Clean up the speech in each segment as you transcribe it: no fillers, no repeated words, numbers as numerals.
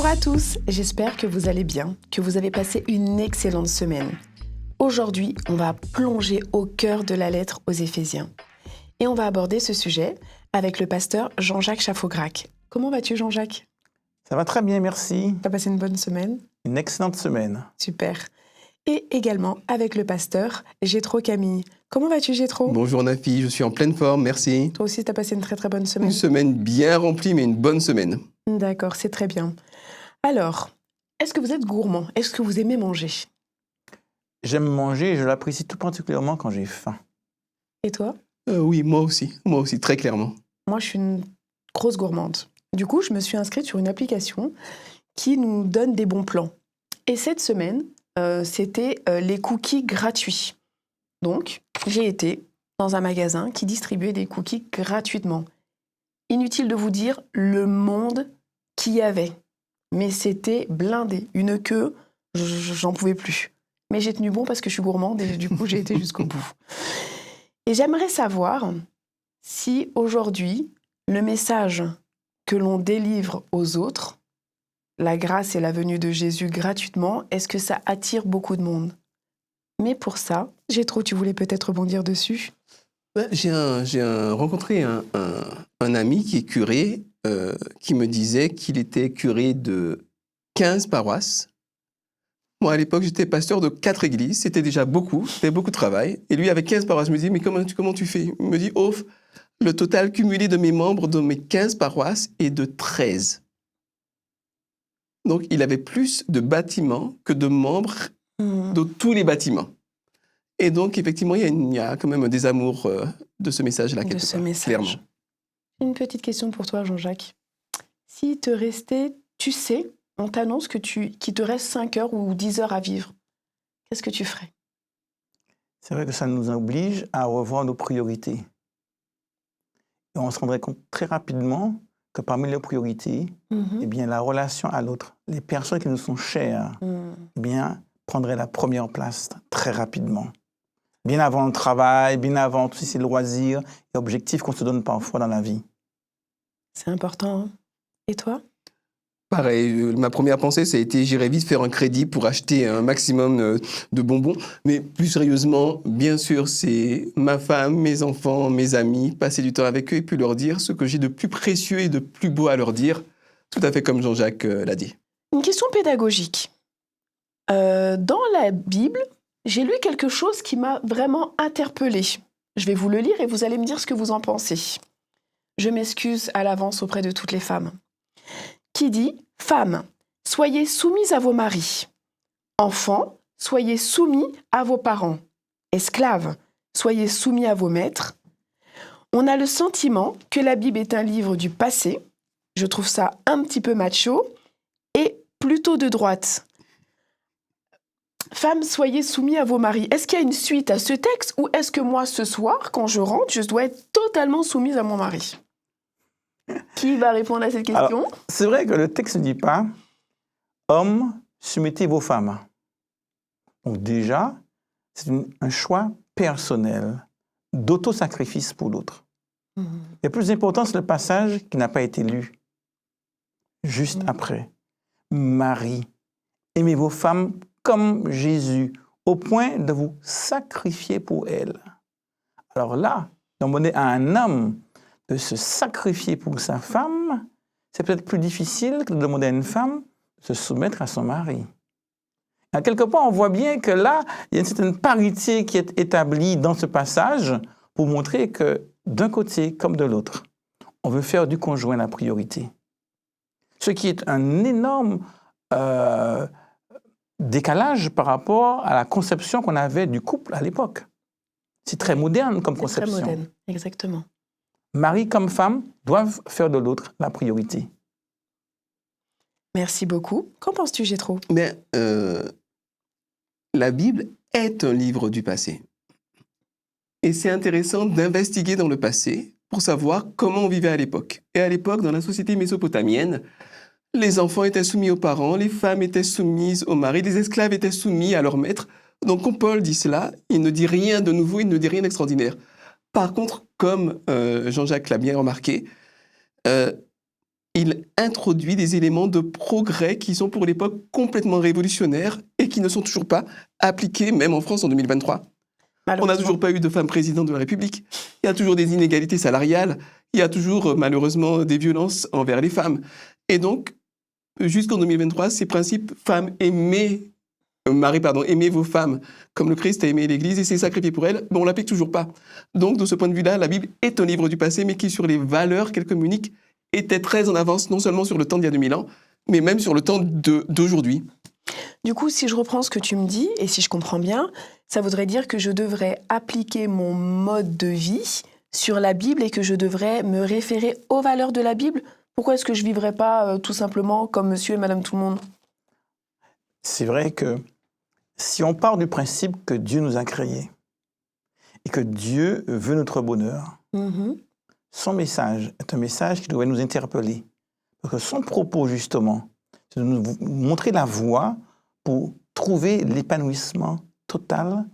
Bonjour à tous, j'espère que vous allez bien, que vous avez passé une excellente semaine. Aujourd'hui, on va plonger au cœur de la lettre aux Éphésiens. Et on va aborder ce sujet avec le pasteur Jean-Jacques Chafaugrac. Comment vas-tu Jean-Jacques ? Ça va très bien, merci. Tu as passé une bonne semaine ? Une excellente semaine. Super. Et également avec le pasteur Jétro Camille. Comment vas-tu Jétro ? Bonjour Nafi, je suis en pleine forme, merci. Toi aussi, tu as passé une très très bonne semaine. Une semaine bien remplie, mais une bonne semaine. D'accord, c'est très bien. Alors, est-ce que vous êtes gourmand ? Est-ce que vous aimez manger ? J'aime manger et je l'apprécie tout particulièrement quand j'ai faim. Et toi ? Oui, moi aussi, très clairement. Moi, je suis une grosse gourmande. Du coup, je me suis inscrite sur une application qui nous donne des bons plans. Et cette semaine, c'était les cookies gratuits. Donc, j'ai été dans un magasin qui distribuait des cookies gratuitement. Inutile de vous dire le monde qu'il y avait. Mais c'était blindé. Une queue, j'en pouvais plus. Mais j'ai tenu bon parce que je suis gourmande et du coup, j'ai été jusqu'au bout. Et j'aimerais savoir si aujourd'hui, le message que l'on délivre aux autres, la grâce et la venue de Jésus gratuitement, est-ce que ça attire beaucoup de monde ? Mais pour ça, Jétro, tu voulais peut-être rebondir dessus ? J'ai rencontré un ami qui est curé, qui me disait qu'il était curé de 15 paroisses. Moi, à l'époque, j'étais pasteur de 4 églises. C'était déjà beaucoup, c'était beaucoup de travail. Et lui, avec 15 paroisses, je me dis, mais comment tu fais ? Il me dit, le total cumulé de mes membres de mes 15 paroisses est de 13. Donc, il avait plus de bâtiments que de membres de tous les bâtiments. Et donc, effectivement, il y a quand même un désamour de ce message-là, quelque part, clairement. Une petite question pour toi, Jean-Jacques. Si te restait, tu sais, on t'annonce qu'il te reste 5 heures ou 10 heures à vivre, qu'est-ce que tu ferais ? C'est vrai que ça nous oblige à revoir nos priorités. Et on se rendrait compte très rapidement que parmi les priorités, eh bien, la relation à l'autre, les personnes qui nous sont chères, eh bien, prendraient la première place très rapidement. Bien avant le travail, bien avant tous ces loisirs et objectifs qu'on se donne parfois dans la vie. C'est important, hein ? Et toi ? Pareil, ma première pensée, ça a été j'irai vite faire un crédit pour acheter un maximum de bonbons. Mais plus sérieusement, bien sûr, c'est ma femme, mes enfants, mes amis, passer du temps avec eux et puis leur dire ce que j'ai de plus précieux et de plus beau à leur dire, tout à fait comme Jean-Jacques l'a dit. Une question pédagogique. Dans la Bible, j'ai lu quelque chose qui m'a vraiment interpellée. Je vais vous le lire et vous allez me dire ce que vous en pensez. Je m'excuse à l'avance auprès de toutes les femmes. Qui dit « Femmes, soyez soumises à vos maris. Enfants, soyez soumis à vos parents. Esclaves, soyez soumis à vos maîtres. » On a le sentiment que la Bible est un livre du passé. Je trouve ça un petit peu macho et plutôt de droite. Femmes, soyez soumis à vos maris. Est-ce qu'il y a une suite à ce texte ou est-ce que moi, ce soir, quand je rentre, je dois être totalement soumise à mon mari ? Qui va répondre à cette question ? Alors, c'est vrai que le texte ne dit pas « Hommes, soumettez vos femmes ». Donc déjà, c'est un choix personnel d'auto-sacrifice pour l'autre. Le plus important, c'est le passage qui n'a pas été lu. Juste après. Marie, aimez vos femmes comme Jésus, au point de vous sacrifier pour elles. Alors là, demander à un homme de se sacrifier pour sa femme, c'est peut-être plus difficile que de demander à une femme de se soumettre à son mari. À quelque part, on voit bien que là, il y a une certaine parité qui est établie dans ce passage pour montrer que d'un côté comme de l'autre, on veut faire du conjoint la priorité. Ce qui est un énorme décalage par rapport à la conception qu'on avait du couple à l'époque. C'est très moderne comme conception. C'est très moderne, exactement. Mari comme femme doivent faire de l'autre la priorité. Merci beaucoup. Qu'en penses-tu, Jétro ? Mais la Bible est un livre du passé. Et c'est intéressant d'investiguer dans le passé pour savoir comment on vivait à l'époque. Et à l'époque, dans la société mésopotamienne, les enfants étaient soumis aux parents, les femmes étaient soumises aux maris, les esclaves étaient soumis à leurs maîtres. Donc quand Paul dit cela, il ne dit rien de nouveau, il ne dit rien d'extraordinaire. Par contre, comme Jean-Jacques l'a bien remarqué, il introduit des éléments de progrès qui sont pour l'époque complètement révolutionnaires et qui ne sont toujours pas appliqués, même en France en 2023. On n'a Malheureusement. toujours pas eu de femme présidente de la République. Il y a toujours des inégalités salariales. Il y a toujours, malheureusement, des violences envers les femmes. Et donc, jusqu'en 2023, ces principes, aimez vos femmes comme le Christ a aimé l'Église et s'est sacrifié pour elle, mais on ne l'applique toujours pas. Donc, de ce point de vue-là, la Bible est un livre du passé, mais qui, sur les valeurs qu'elle communique, était très en avance, non seulement sur le temps d'il y a 2000 ans, mais même sur le temps d'aujourd'hui. Du coup, si je reprends ce que tu me dis, et si je comprends bien, ça voudrait dire que je devrais appliquer mon mode de vie sur la Bible et que je devrais me référer aux valeurs de la Bible. Pourquoi est-ce que je ne vivrais pas tout simplement comme monsieur et madame tout le monde? C'est vrai que si on part du principe que Dieu nous a créés et que Dieu veut notre bonheur, Mhm. son message est un message qui devrait nous interpeller. Parce que son propos, justement, c'est de nous montrer la voie pour trouver l'épanouissement total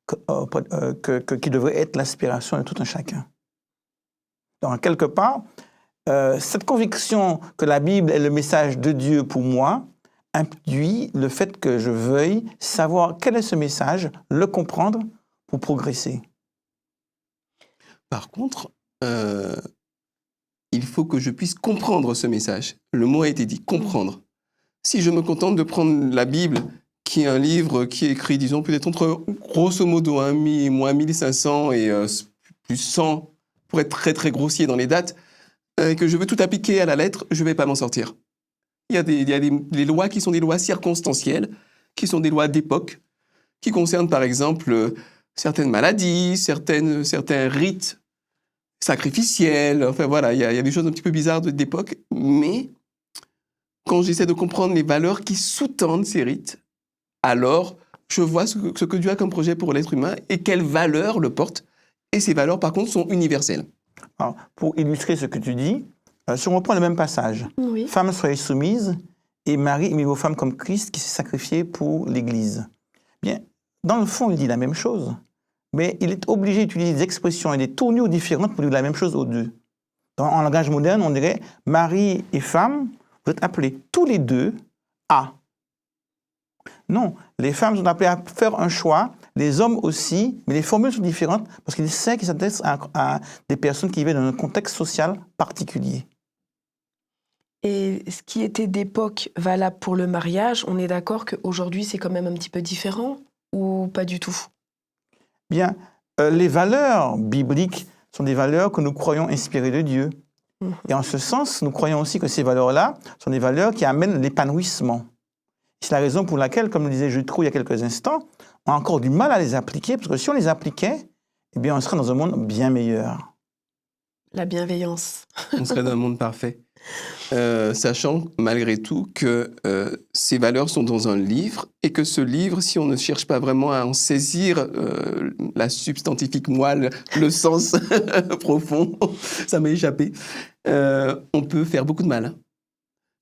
qui devrait être l'aspiration de tout un chacun. Donc, quelque part, cette conviction que la Bible est le message de Dieu pour moi induit le fait que je veuille savoir quel est ce message, le comprendre pour progresser. Par contre, il faut que je puisse comprendre ce message. Le mot a été dit, comprendre. Si je me contente de prendre la Bible, qui est un livre qui est écrit, disons, peut-être entre, grosso modo, moins 1500 et plus 100, pour être très, très grossier dans les dates, et que je veux tout appliquer à la lettre, je ne vais pas m'en sortir. Il y a des lois qui sont des lois circonstancielles, qui sont des lois d'époque, qui concernent, par exemple, certaines maladies, certains rites sacrificiels. Enfin, voilà, il y a des choses un petit peu bizarres d'époque, mais quand j'essaie de comprendre les valeurs qui sous-tendent ces rites, alors je vois ce que Dieu a comme projet pour l'être humain et quelles valeurs le portent. Et ces valeurs, par contre, sont universelles. Alors, pour illustrer ce que tu dis, si on reprend le même passage, Oui. Femmes, soyez soumises, et Marie, aimez vos femmes comme Christ qui s'est sacrifié pour l'Église. Bien, dans le fond, il dit la même chose, mais il est obligé d'utiliser des expressions et des tournures différentes pour dire la même chose aux deux. En langage moderne, on dirait Marie et femme, vous êtes appelés tous les deux à. Non, les femmes sont appelées à faire un choix, les hommes aussi, mais les formules sont différentes parce qu'il sait qu'ils s'adressent à des personnes qui vivent dans un contexte social particulier. Et ce qui était d'époque valable pour le mariage, on est d'accord qu'aujourd'hui c'est quand même un petit peu différent ou pas du tout? Bien, les valeurs bibliques sont des valeurs que nous croyons inspirées de Dieu. Et en ce sens, nous croyons aussi que ces valeurs-là sont des valeurs qui amènent l'épanouissement. C'est la raison pour laquelle, comme le disait Jutro il y a quelques instants, on a encore du mal à les appliquer, parce que si on les appliquait, eh bien, on serait dans un monde bien meilleur. La bienveillance. On serait dans un monde parfait. Sachant malgré tout que ces valeurs sont dans un livre et que ce livre, si on ne cherche pas vraiment à en saisir la substantifique moelle, le sens profond, ça m'a échappé, on peut faire beaucoup de mal.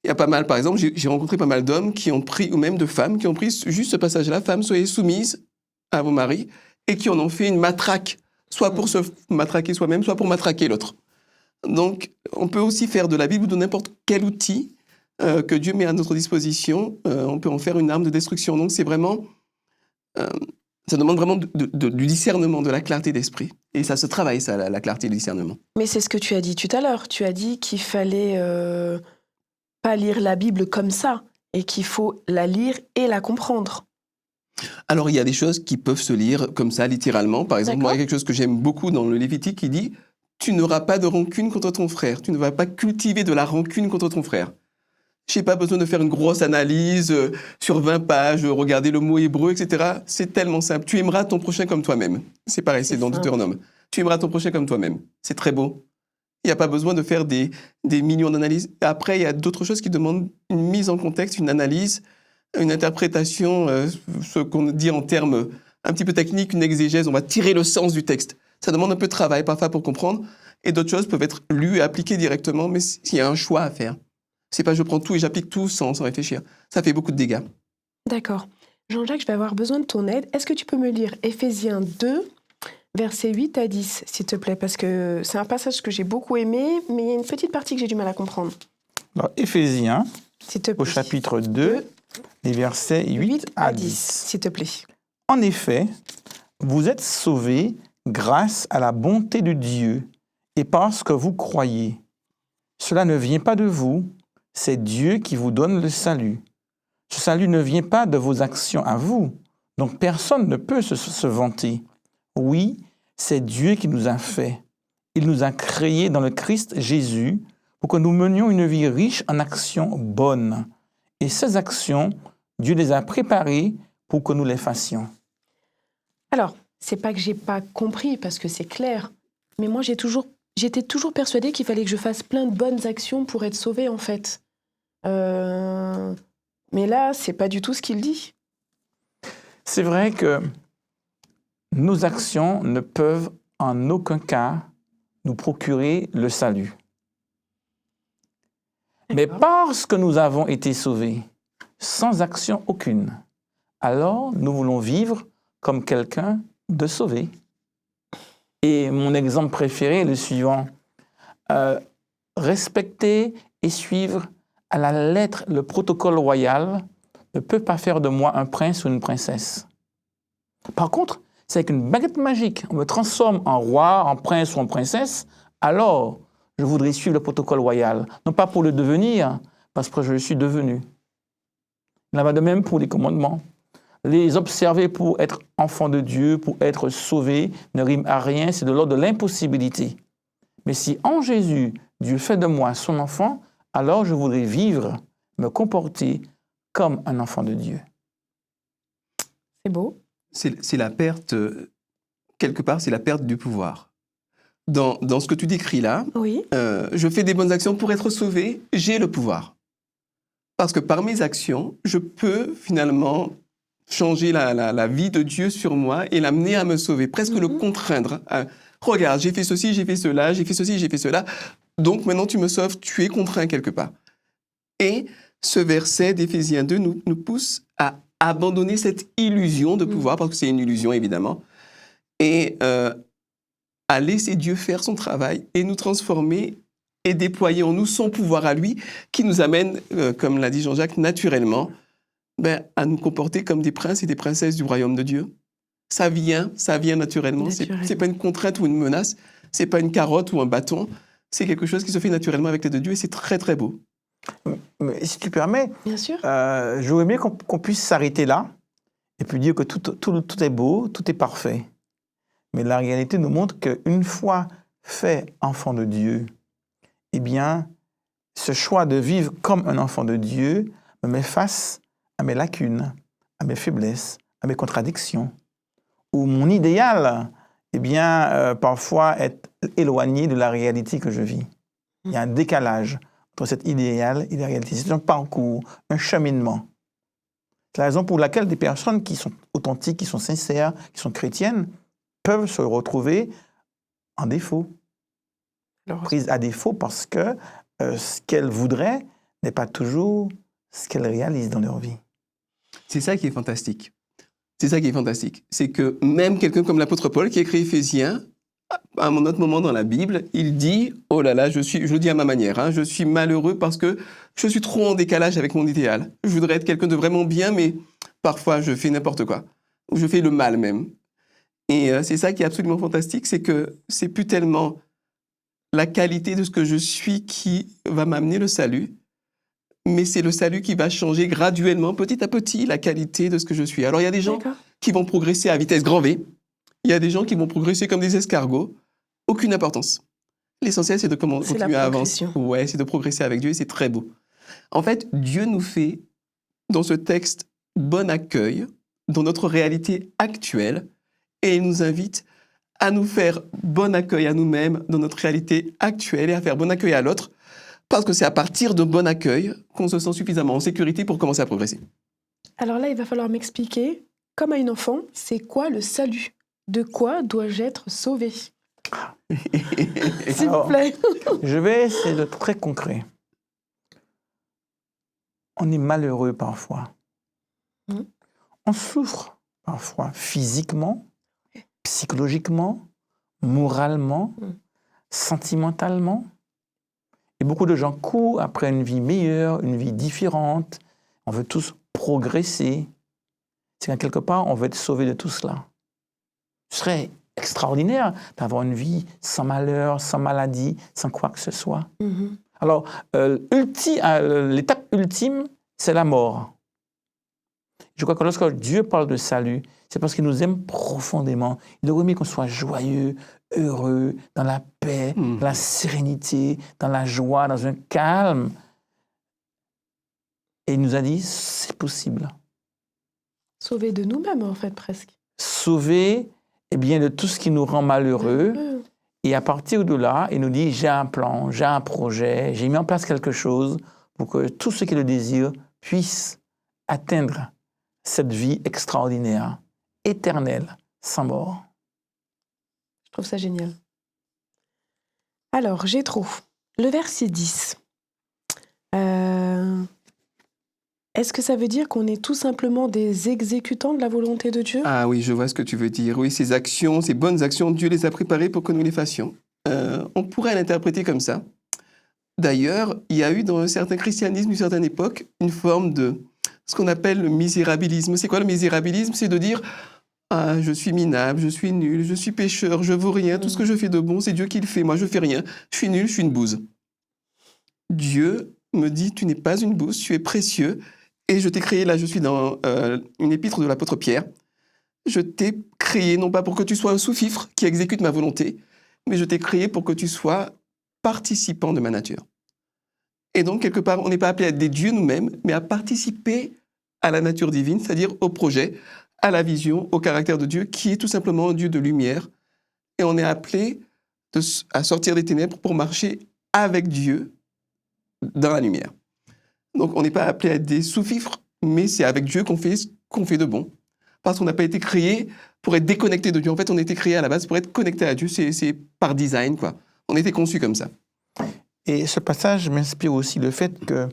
Il y a pas mal, par exemple, j'ai rencontré pas mal d'hommes qui ont pris, ou même de femmes, qui ont pris juste ce passage-là, femmes, soyez soumises à vos maris, et qui en ont fait une matraque, soit pour se matraquer soi-même, soit pour matraquer l'autre. Donc, on peut aussi faire de la Bible ou de n'importe quel outil que Dieu met à notre disposition. On peut en faire une arme de destruction. Donc, c'est vraiment... ça demande vraiment du discernement, de la clarté d'esprit. Et ça se travaille, ça, la clarté et le discernement. Mais c'est ce que tu as dit tout à l'heure. Tu as dit qu'il fallait pas lire la Bible comme ça et qu'il faut la lire et la comprendre. Alors, il y a des choses qui peuvent se lire comme ça, littéralement. Par exemple, moi, il y a quelque chose que j'aime beaucoup dans le Lévitique qui dit « Tu n'auras pas de rancune contre ton frère. Tu ne vas pas cultiver de la rancune contre ton frère. » Je n'ai pas besoin de faire une grosse analyse sur 20 pages, regarder le mot hébreu, etc. C'est tellement simple. Tu aimeras ton prochain comme toi-même. C'est pareil, c'est dans Deutéronome. Tu aimeras ton prochain comme toi-même. C'est très beau. Il n'y a pas besoin de faire des millions d'analyses. Après, il y a d'autres choses qui demandent une mise en contexte, une analyse, une interprétation, ce qu'on dit en termes un petit peu techniques, une exégèse. On va tirer le sens du texte. Ça demande un peu de travail parfois pour comprendre. Et d'autres choses peuvent être lues et appliquées directement, mais il y a un choix à faire. C'est pas je prends tout et j'applique tout sans réfléchir. Ça fait beaucoup de dégâts. D'accord. Jean-Jacques, je vais avoir besoin de ton aide. Est-ce que tu peux me lire Éphésiens 2, versets 8 à 10, s'il te plaît? Parce que c'est un passage que j'ai beaucoup aimé, mais il y a une petite partie que j'ai du mal à comprendre. Alors, Éphésiens, S'il te plaît. au chapitre 2, les versets 8 à 10. S'il te plaît. En effet, vous êtes sauvés grâce à la bonté de Dieu et parce que vous croyez. Cela ne vient pas de vous, c'est Dieu qui vous donne le salut. Ce salut ne vient pas de vos actions à vous, donc personne ne peut se vanter. Oui, c'est Dieu qui nous a fait. Il nous a créés dans le Christ Jésus pour que nous menions une vie riche en actions bonnes. Et ces actions, Dieu les a préparées pour que nous les fassions. Alors, c'est pas que j'ai pas compris, parce que c'est clair, mais moi j'étais toujours persuadée qu'il fallait que je fasse plein de bonnes actions pour être sauvée, en fait. Mais là, c'est pas du tout ce qu'il dit. C'est vrai que nos actions ne peuvent en aucun cas nous procurer le salut. Mais parce que nous avons été sauvés, sans action aucune, alors nous voulons vivre comme quelqu'un de sauvé. Et mon exemple préféré est le suivant. Respecter et suivre à la lettre le protocole royal ne peut pas faire de moi un prince ou une princesse. Par contre, c'est avec une baguette magique, on me transforme en roi, en prince ou en princesse, alors je voudrais suivre le protocole royal. Non pas pour le devenir, parce que je le suis devenu. Il en va de même pour les commandements. Les observer pour être enfant de Dieu, pour être sauvé, ne rime à rien, c'est de l'ordre de l'impossibilité. Mais si en Jésus, Dieu fait de moi son enfant, alors je voudrais vivre, me comporter comme un enfant de Dieu. C'est beau. C'est la perte, quelque part, c'est la perte du pouvoir. Dans ce que tu décris là, Oui. je fais des bonnes actions pour être sauvé, j'ai le pouvoir. Parce que par mes actions, je peux finalement changer la vie de Dieu sur moi et l'amener à me sauver, presque le contraindre. Regarde, j'ai fait ceci, j'ai fait cela, j'ai fait ceci, j'ai fait cela. Donc maintenant tu me sauves, tu es contraint quelque part. Et ce verset d'Éphésiens 2 nous pousse à abandonner cette illusion de pouvoir, parce que c'est une illusion évidemment, et à laisser Dieu faire son travail et nous transformer et déployer en nous son pouvoir à lui, qui nous amène, comme l'a dit Jean-Jacques, naturellement, à nous comporter comme des princes et des princesses du royaume de Dieu. Ça vient naturellement. C'est pas une contrainte ou une menace, c'est pas une carotte ou un bâton, c'est quelque chose qui se fait naturellement avec l'aide de Dieu et c'est très très beau. Mais si tu permets, Bien sûr. j'aurais aimé qu'on puisse s'arrêter là et puis dire que tout est beau, tout est parfait. Mais la réalité nous montre qu'une fois fait enfant de Dieu, eh bien, ce choix de vivre comme un enfant de Dieu me met face à mes lacunes, à mes faiblesses, à mes contradictions, où mon idéal, eh bien, parfois est éloigné de la réalité que je vis. Il y a un décalage entre cet idéal et la réalité. C'est un parcours, un cheminement. C'est la raison pour laquelle des personnes qui sont authentiques, qui sont sincères, qui sont chrétiennes, peuvent se retrouver en défaut, prises à défaut parce que ce qu'elles voudraient n'est pas toujours ce qu'elles réalisent dans leur vie. C'est ça qui est fantastique. C'est que même quelqu'un comme l'apôtre Paul qui écrit Éphésiens, à un autre moment dans la Bible, il dit « Oh là là, je le dis à ma manière, je suis malheureux parce que je suis trop en décalage avec mon idéal. Je voudrais être quelqu'un de vraiment bien, mais parfois je fais n'importe quoi. Ou je fais le mal même. » Et c'est ça qui est absolument fantastique, c'est que c'est plus tellement la qualité de ce que je suis qui va m'amener le salut, mais c'est le salut qui va changer graduellement, petit à petit, la qualité de ce que je suis. Alors, il y a des gens qui vont progresser à vitesse grand V. Il y a des gens qui vont progresser comme des escargots. Aucune importance. L'essentiel, c'est de continuer à avancer. Ouais, c'est de progresser avec Dieu et c'est très beau. En fait, Dieu nous fait, dans ce texte, bon accueil dans notre réalité actuelle et il nous invite à nous faire bon accueil à nous-mêmes dans notre réalité actuelle et à faire bon accueil à l'autre. Parce que c'est à partir de bon accueil qu'on se sent suffisamment en sécurité pour commencer à progresser. Alors là, il va falloir m'expliquer, comme à une enfant, c'est quoi le salut? De quoi dois-je être sauvé? S'il vous plaît. Je vais essayer d'être très concret. On est malheureux parfois. On souffre parfois physiquement, psychologiquement, moralement, sentimentalement. Et beaucoup de gens courent après une vie meilleure, une vie différente. On veut tous progresser. C'est qu'en quelque part, on veut être sauvé de tout cela. Ce serait extraordinaire d'avoir une vie sans malheur, sans maladie, sans quoi que ce soit. Mhm. Alors, l'étape ultime, c'est la mort. Je crois que lorsque Dieu parle de salut, c'est parce qu'il nous aime profondément. Il aurait aimé qu'on soit joyeux, heureux, dans la paix, dans la sérénité, dans la joie, dans un calme. Et il nous a dit, c'est possible. Sauver de nous-mêmes, en fait, presque. Sauver, eh bien, de tout ce qui nous rend malheureux. Mhm. Et à partir de là, il nous dit, j'ai un plan, j'ai un projet, j'ai mis en place quelque chose pour que tous ceux qui le désirent puissent atteindre cette vie extraordinaire, éternelle, sans mort. Je trouve ça génial. Alors, Jétro, le verset 10. Est-ce que ça veut dire qu'on est tout simplement des exécutants de la volonté de Dieu? Ah oui, je vois ce que tu veux dire. Oui, ces actions, ces bonnes actions, Dieu les a préparées pour que nous les fassions. On pourrait l'interpréter comme ça. D'ailleurs, il y a eu dans un certain christianisme d'une certaine époque une forme de ce qu'on appelle le misérabilisme. C'est quoi le misérabilisme? C'est de dire « Ah, je suis minable, je suis nul, je suis pécheur, je vaux rien, tout ce que je fais de bon, c'est Dieu qui le fait, moi je fais rien, je suis nul, je suis une bouse. » Dieu me dit « Tu n'es pas une bouse, tu es précieux. » Et je t'ai créé, là je suis dans une épître de l'apôtre Pierre, je t'ai créé non pas pour que tu sois un sous-fifre qui exécute ma volonté, mais je t'ai créé pour que tu sois participant de ma nature. Et donc, quelque part, on n'est pas appelé à être des dieux nous-mêmes, mais à participer à la nature divine, c'est-à-dire au projet, à la vision, au caractère de Dieu, qui est tout simplement un Dieu de lumière. Et on est appelé à sortir des ténèbres pour marcher avec Dieu dans la lumière. Donc, on n'est pas appelé à être des sous-fifres, mais c'est avec Dieu qu'on fait ce qu'on fait de bon. Parce qu'on n'a pas été créé pour être déconnecté de Dieu. En fait, on a été créé à la base pour être connecté à Dieu. C'est par design, quoi. On a été conçu comme ça. Et ce passage m'inspire aussi le fait qu'il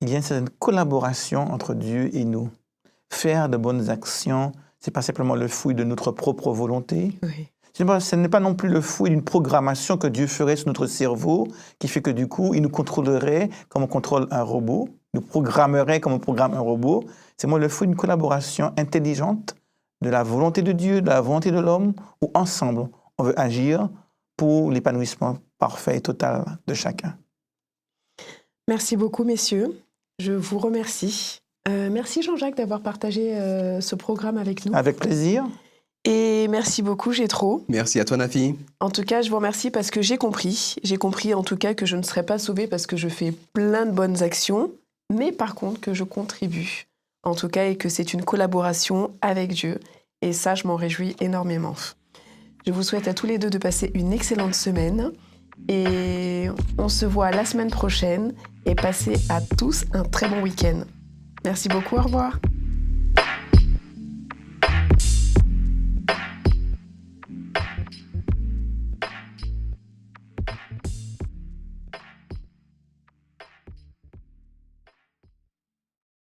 y a une certaine collaboration entre Dieu et nous. Faire de bonnes actions, ce n'est pas simplement le fruit de notre propre volonté. Oui. Ce n'est pas non plus le fruit d'une programmation que Dieu ferait sur notre cerveau, qui fait que du coup, il nous contrôlerait comme on contrôle un robot, nous programmerait comme on programme un robot. C'est moi le fruit d'une collaboration intelligente de la volonté de Dieu, de la volonté de l'homme, où ensemble, on veut agir pour l'épanouissement parfait et total de chacun. Merci beaucoup, messieurs. Je vous remercie. Merci, Jean-Jacques, d'avoir partagé ce programme avec nous. Avec plaisir. Et merci beaucoup, Jétro. Merci à toi, Nafi. En tout cas, je vous remercie parce que j'ai compris. J'ai compris, en tout cas, que je ne serai pas sauvée parce que je fais plein de bonnes actions, mais par contre, que je contribue. En tout cas, et que c'est une collaboration avec Dieu. Et ça, je m'en réjouis énormément. Je vous souhaite à tous les deux de passer une excellente semaine. Et on se voit la semaine prochaine. Et passez à tous un très bon week-end. Merci beaucoup, au revoir.